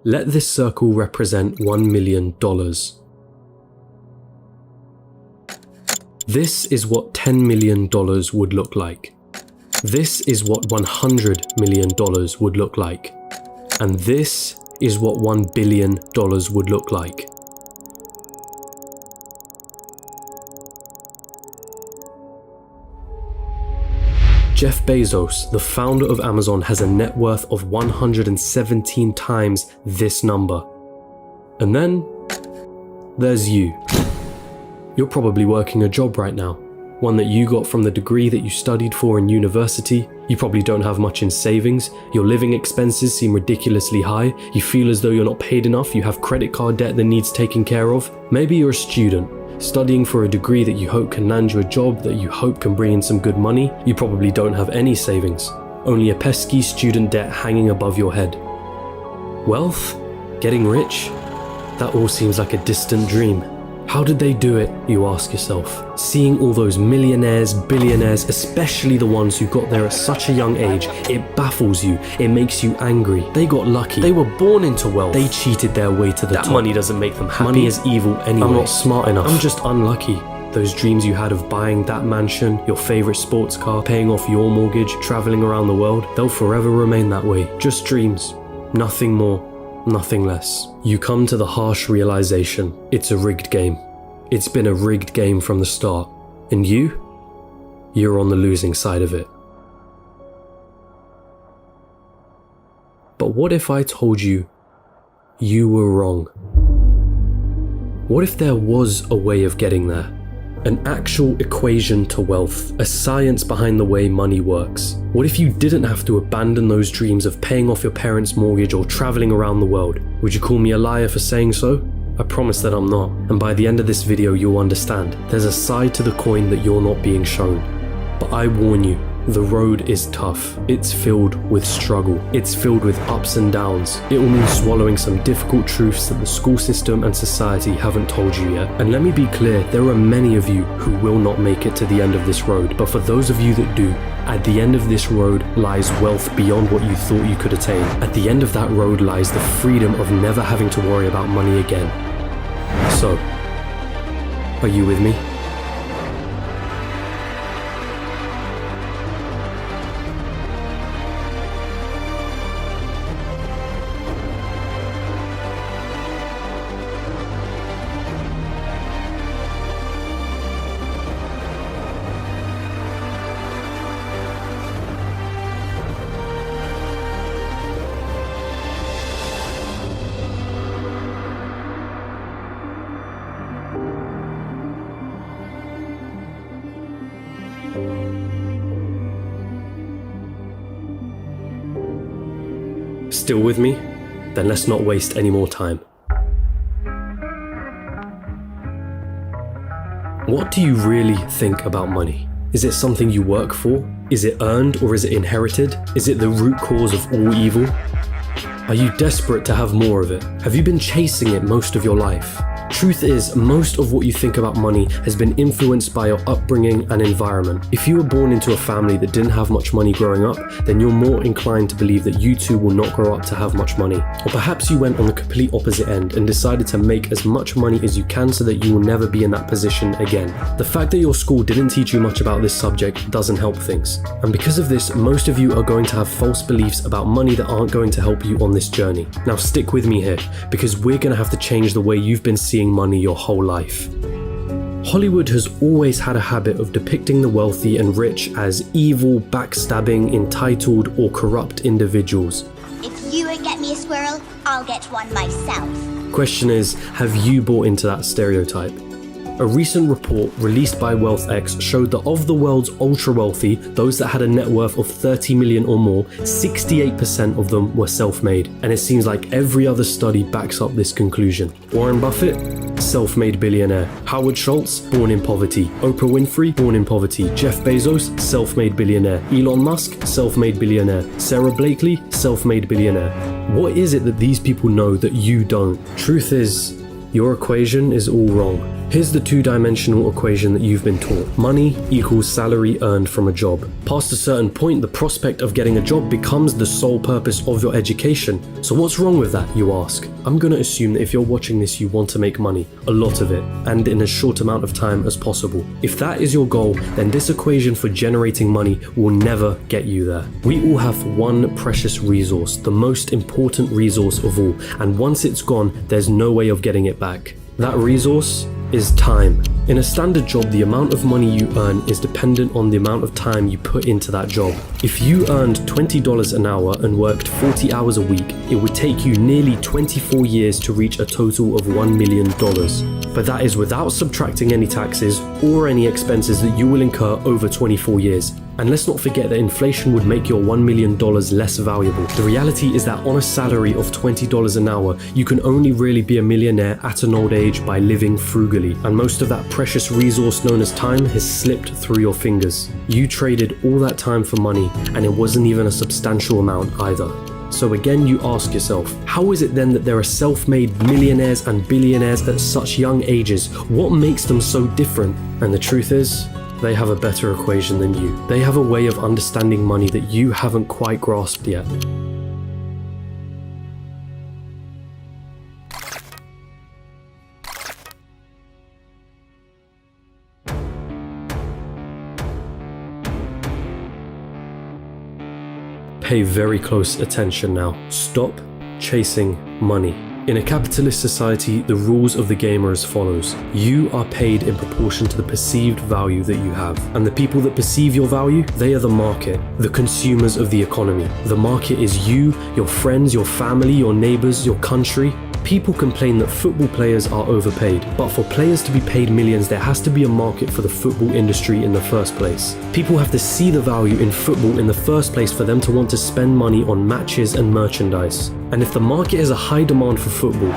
Let this circle represent $1 million. This is what $10 million would look like. This is what $100 million would look like. And this is what $1 billion would look like. Jeff Bezos, the founder of Amazon, has a net worth of 117 times this number. And then there's you. You're probably working a job right now, one that you got from the degree that you studied for in university. You probably don't have much in savings, your living expenses seem ridiculously high, you feel as though you're not paid enough, you have credit card debt that needs taken care of. Maybe you're a student, studying for a degree that you hope can land you a job that you hope can bring in some good money. You probably don't have any savings, only a pesky student debt hanging above your head. Wealth? Getting rich? That all seems like a distant dream. How did they do it, you ask yourself? Seeing all those millionaires, billionaires, especially the ones who got there at such a young age, it baffles you, it makes you angry. They got lucky, they were born into wealth, they cheated their way to the top. That money doesn't make them happy. Money is evil anyway. I'm not smart enough, I'm just unlucky. Those dreams you had of buying that mansion, your favorite sports car, paying off your mortgage, traveling around the world, they'll forever remain that way. Just dreams, nothing more. Nothing less. You come to the harsh realization, it's a rigged game. It's been a rigged game from the start. And you're on the losing side of it. But what if I told you you were wrong? What if there was a way of getting there? An actual equation to wealth, a science behind the way money works. What if you didn't have to abandon those dreams of paying off your parents' mortgage or traveling around the world? Would you call me a liar for saying so? I promise that I'm not, and by the end of this video you'll understand. There's a side to the coin that you're not being shown. But I warn you, the road is tough. It's filled with struggle. It's filled with ups and downs. It will mean swallowing some difficult truths that the school system and society haven't told you yet. And let me be clear, there are many of you who will not make it to the end of this road. But for those of you that do, at the end of this road lies wealth beyond what you thought you could attain. At the end of that road lies the freedom of never having to worry about money again. So, are you with me? Still with me? Then let's not waste any more time. What do you really think about money? Is it something you work for? Is it earned or is it inherited? Is it the root cause of all evil? Are you desperate to have more of it? Have you been chasing it most of your life? Truth is, most of what you think about money has been influenced by your upbringing and environment. If you were born into a family that didn't have much money growing up, then you're more inclined to believe that you too will not grow up to have much money. Or perhaps you went on the complete opposite end and decided to make as much money as you can so that you will never be in that position again. The fact that your school didn't teach you much about this subject doesn't help things. And because of this, most of you are going to have false beliefs about money that aren't going to help you on this journey. Now stick with me here, because we're going to have to change the way you've been seeing money your whole life. Hollywood has always had a habit of depicting the wealthy and rich as evil, backstabbing, entitled, or corrupt individuals. If you won't get me a squirrel, I'll get one myself. Question is, have you bought into that stereotype? A recent report released by WealthX showed that of the world's ultra-wealthy, those that had a net worth of 30 million or more, 68% of them were self-made. And it seems like every other study backs up this conclusion. Warren Buffett? Self-made billionaire. Howard Schultz? Born in poverty. Oprah Winfrey? Born in poverty. Jeff Bezos? Self-made billionaire. Elon Musk? Self-made billionaire. Sarah Blakely? Self-made billionaire. What is it that these people know that you don't? Truth is, your equation is all wrong. Here's the two-dimensional equation that you've been taught. Money equals salary earned from a job. Past a certain point, the prospect of getting a job becomes the sole purpose of your education. So what's wrong with that, you ask? I'm gonna assume that if you're watching this, you want to make money, a lot of it, and in as short amount of time as possible. If that is your goal, then this equation for generating money will never get you there. We all have one precious resource, the most important resource of all, and once it's gone, there's no way of getting it back. That resource is time. In a standard job, the amount of money you earn is dependent on the amount of time you put into that job. If you earned $20 an hour and worked 40 hours a week, it would take you nearly 24 years to reach a total of $1 million. But that is without subtracting any taxes or any expenses that you will incur over 24 years. And let's not forget that inflation would make your $1 million less valuable. The reality is that on a salary of $20 an hour, you can only really be a millionaire at an old age by living frugally. And most of that precious resource known as time has slipped through your fingers. You traded all that time for money, and it wasn't even a substantial amount either. So again, you ask yourself, how is it then that there are self-made millionaires and billionaires at such young ages? What makes them so different? And the truth is, they have a better equation than you. They have a way of understanding money that you haven't quite grasped yet. Pay very close attention now. Stop chasing money. In a capitalist society, the rules of the game are as follows. You are paid in proportion to the perceived value that you have. And the people that perceive your value, they are the market, the consumers of the economy. The market is you, your friends, your family, your neighbors, your country. People complain that football players are overpaid, but for players to be paid millions, there has to be a market for the football industry in the first place. People have to see the value in football in the first place for them to want to spend money on matches and merchandise. And if the market has a high demand for football,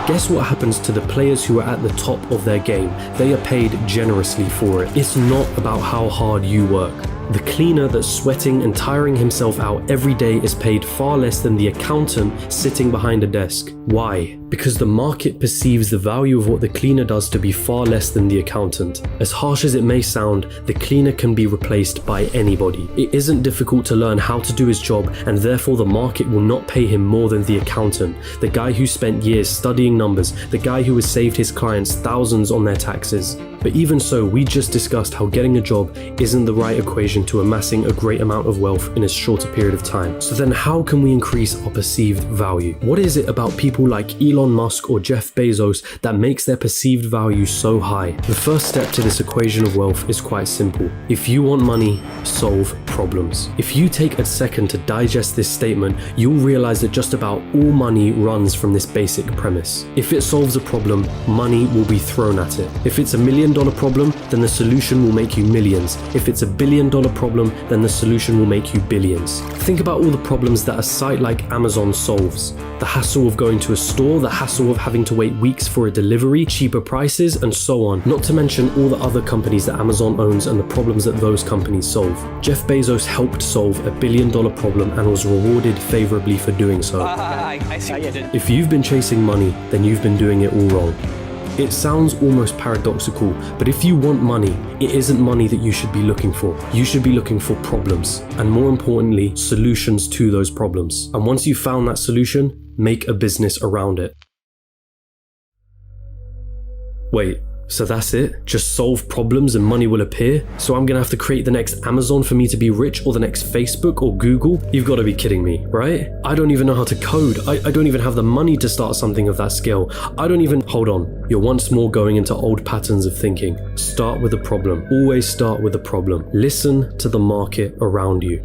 guess what happens to the players who are at the top of their game? They are paid generously for it. It's not about how hard you work. The cleaner that's sweating and tiring himself out every day is paid far less than the accountant sitting behind a desk. Why? Because the market perceives the value of what the cleaner does to be far less than the accountant. As harsh as it may sound, the cleaner can be replaced by anybody. It isn't difficult to learn how to do his job, and therefore the market will not pay him more than the accountant, the guy who spent years studying numbers, the guy who has saved his clients thousands on their taxes. But even so, we just discussed how getting a job isn't the right equation to amassing a great amount of wealth in a shorter period of time. So then how can we increase our perceived value? What is it about people like Elon Musk or Jeff Bezos that makes their perceived value so high? The first step to this equation of wealth is quite simple. If you want money, solve problems. If you take a second to digest this statement, you'll realize that just about all money runs from this basic premise. If it solves a problem, money will be thrown at it. If it's $1 million problem, then the solution will make you millions. If it's $1 billion problem, then the solution will make you billions. Think about all the problems that a site like Amazon solves. The hassle of going to a store, the hassle of having to wait weeks for a delivery, cheaper prices, and so on. Not to mention all the other companies that Amazon owns and the problems that those companies solve. Jeff Bezos helped solve $1 billion problem and was rewarded favorably for doing so. I see what you did. If you've been chasing money, then you've been doing it all wrong. It sounds almost paradoxical, but if you want money, it isn't money that you should be looking for. You should be looking for problems, and more importantly, solutions to those problems. And once you've found that solution, make a business around it. Wait, so that's it? Just solve problems and money will appear? So I'm gonna have to create the next Amazon for me to be rich, or the next Facebook or Google? You've gotta be kidding me, right? I don't even know how to code. I don't even have the money to start something of that scale. Hold on. You're once more going into old patterns of thinking. Start with a problem. Always start with a problem. Listen to the market around you.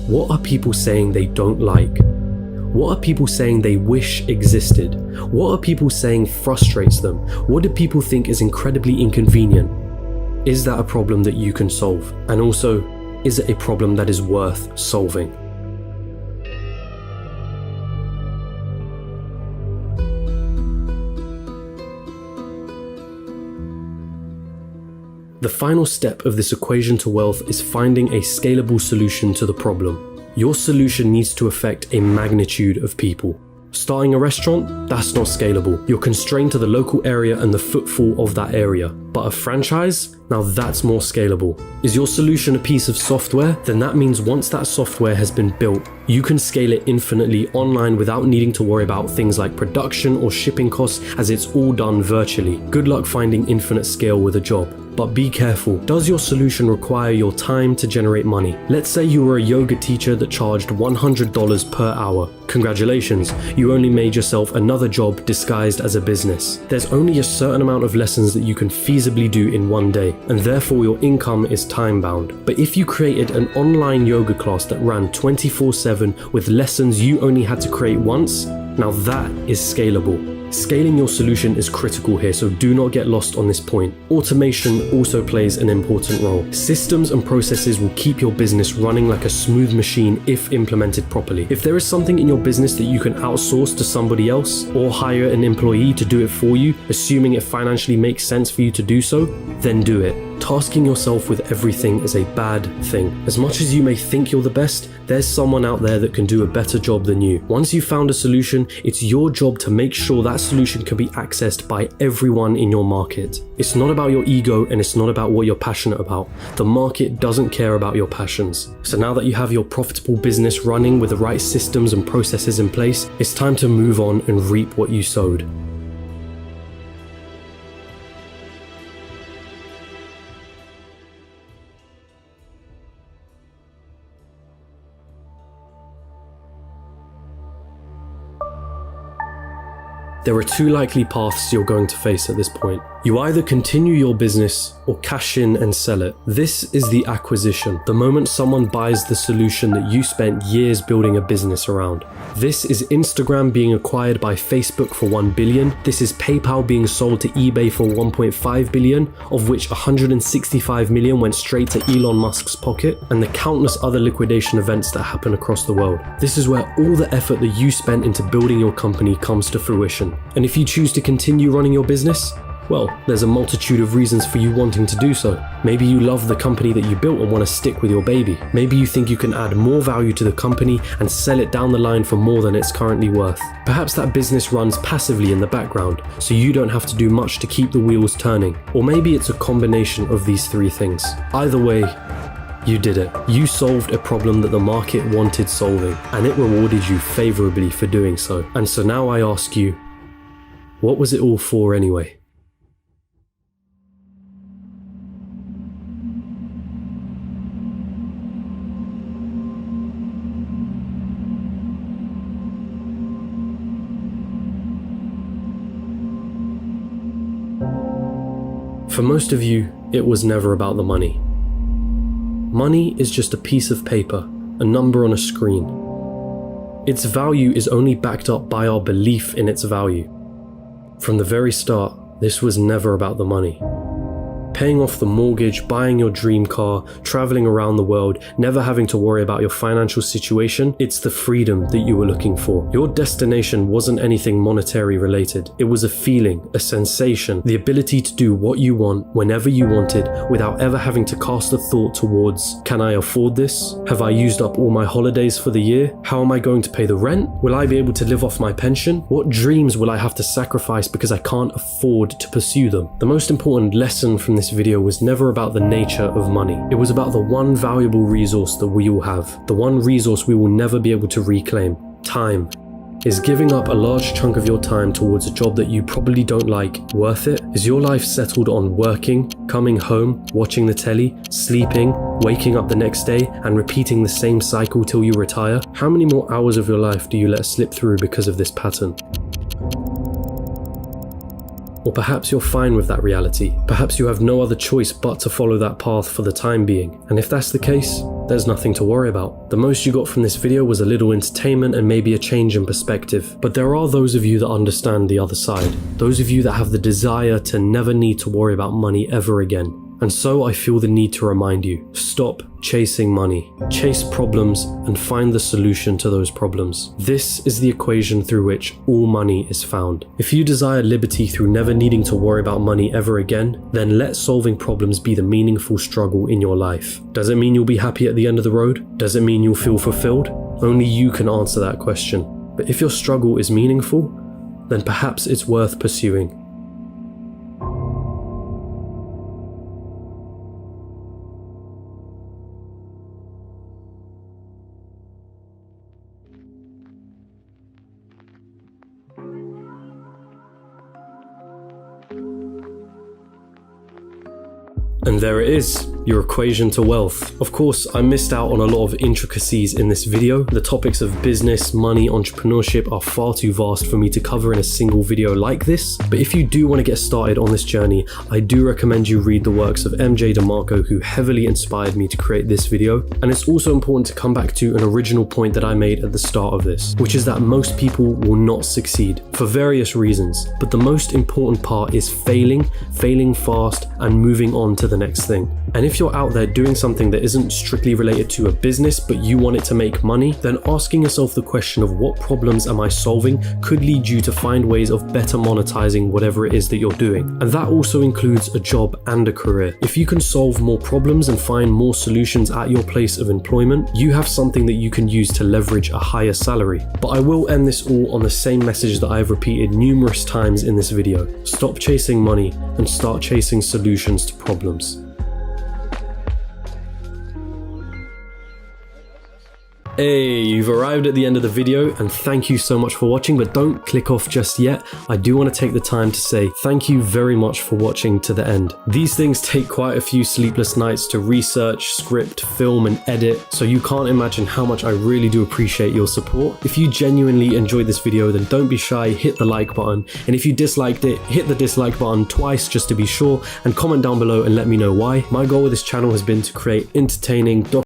What are people saying they don't like? What are people saying they wish existed? What are people saying frustrates them? What do people think is incredibly inconvenient? Is that a problem that you can solve? And also, is it a problem that is worth solving? The final step of this equation to wealth is finding a scalable solution to the problem. Your solution needs to affect a magnitude of people. Starting a restaurant? That's not scalable. You're constrained to the local area and the footfall of that area. But a franchise? Now that's more scalable. Is your solution a piece of software? Then that means once that software has been built, you can scale it infinitely online without needing to worry about things like production or shipping costs, as it's all done virtually. Good luck finding infinite scale with a job. But be careful. Does your solution require your time to generate money? Let's say you were a yoga teacher that charged $100 per hour. Congratulations, you only made yourself another job disguised as a business. There's only a certain amount of lessons that you can feasibly do in one day, and therefore your income is time-bound. But if you created an online yoga class that ran 24/7 with lessons you only had to create once, now that is scalable. Scaling your solution is critical here, so do not get lost on this point. Automation also plays an important role. Systems and processes will keep your business running like a smooth machine if implemented properly. If there is something in your business that you can outsource to somebody else or hire an employee to do it for you, assuming it financially makes sense for you to do so, then do it. Tasking yourself with everything is a bad thing. As much as you may think you're the best, there's someone out there that can do a better job than you. Once you've found a solution, it's your job to make sure that solution can be accessed by everyone in your market. It's not about your ego, and it's not about what you're passionate about. The market doesn't care about your passions. So now that you have your profitable business running with the right systems and processes in place, it's time to move on and reap what you sowed. There are two likely paths you're going to face at this point. You either continue your business or cash in and sell it. This is the acquisition, the moment someone buys the solution that you spent years building a business around. This is Instagram being acquired by Facebook for $1 billion. This is PayPal being sold to eBay for $1.5 billion, of which $165 million went straight to Elon Musk's pocket, and the countless other liquidation events that happen across the world. This is where all the effort that you spent into building your company comes to fruition. And if you choose to continue running your business, well, there's a multitude of reasons for you wanting to do so. Maybe you love the company that you built and want to stick with your baby. Maybe you think you can add more value to the company and sell it down the line for more than it's currently worth. Perhaps that business runs passively in the background, so you don't have to do much to keep the wheels turning. Or maybe it's a combination of these three things. Either way, you did it. You solved a problem that the market wanted solving, and it rewarded you favorably for doing so. And so now I ask you, what was it all for anyway? For most of you, it was never about the money. Money is just a piece of paper, a number on a screen. Its value is only backed up by our belief in its value. From the very start, this was never about the money. Paying off the mortgage, buying your dream car, traveling around the world, never having to worry about your financial situation, it's the freedom that you were looking for. Your destination wasn't anything monetary related. It was a feeling, a sensation, the ability to do what you want whenever you wanted without ever having to cast a thought towards, can I afford this? Have I used up all my holidays for the year? How am I going to pay the rent? Will I be able to live off my pension? What dreams will I have to sacrifice because I can't afford to pursue them? The most important lesson from this video was never about the nature of money. It was about the one valuable resource that we all have, the one resource we will never be able to reclaim: time. Is giving up a large chunk of your time towards a job that you probably don't like worth it? Is your life settled on working, coming home, watching the telly, sleeping, waking up the next day, and repeating the same cycle till you retire? How many more hours of your life do you let slip through because of this pattern? Or perhaps you're fine with that reality. Perhaps you have no other choice but to follow that path for the time being. And if that's the case, there's nothing to worry about. The most you got from this video was a little entertainment and maybe a change in perspective. But there are those of you that understand the other side. Those of you that have the desire to never need to worry about money ever again. And so I feel the need to remind you, stop chasing money. Chase problems and find the solution to those problems. This is the equation through which all money is found. If you desire liberty through never needing to worry about money ever again, then let solving problems be the meaningful struggle in your life. Does it mean you'll be happy at the end of the road? Does it mean you'll feel fulfilled? Only you can answer that question. But if your struggle is meaningful, then perhaps it's worth pursuing. And there it is, your equation to wealth. Of course, I missed out on a lot of intricacies in this video. The topics of business, money, entrepreneurship are far too vast for me to cover in a single video like this. But if you do want to get started on this journey, I do recommend you read the works of MJ DeMarco, who heavily inspired me to create this video. And it's also important to come back to an original point that I made at the start of this, which is that most people will not succeed for various reasons. But the most important part is failing fast, and moving on to the next thing. And if you're out there doing something that isn't strictly related to a business, but you want it to make money, then asking yourself the question of what problems am I solving could lead you to find ways of better monetizing whatever it is that you're doing. And that also includes a job and a career. If you can solve more problems and find more solutions at your place of employment, you have something that you can use to leverage a higher salary. But I will end this all on the same message that I have repeated numerous times in this video. Stop chasing money and start chasing solutions to problems. Hey, you've arrived at the end of the video, and thank you so much for watching, but don't click off just yet. I do want to take the time to say thank you very much for watching to the end. These things take quite a few sleepless nights to research, script, film, and edit, so you can't imagine how much I really do appreciate your support. If you genuinely enjoyed this video, then don't be shy, hit the like button, and if you disliked it, hit the dislike button twice just to be sure, and comment down below and let me know why. My goal with this channel has been to create entertaining,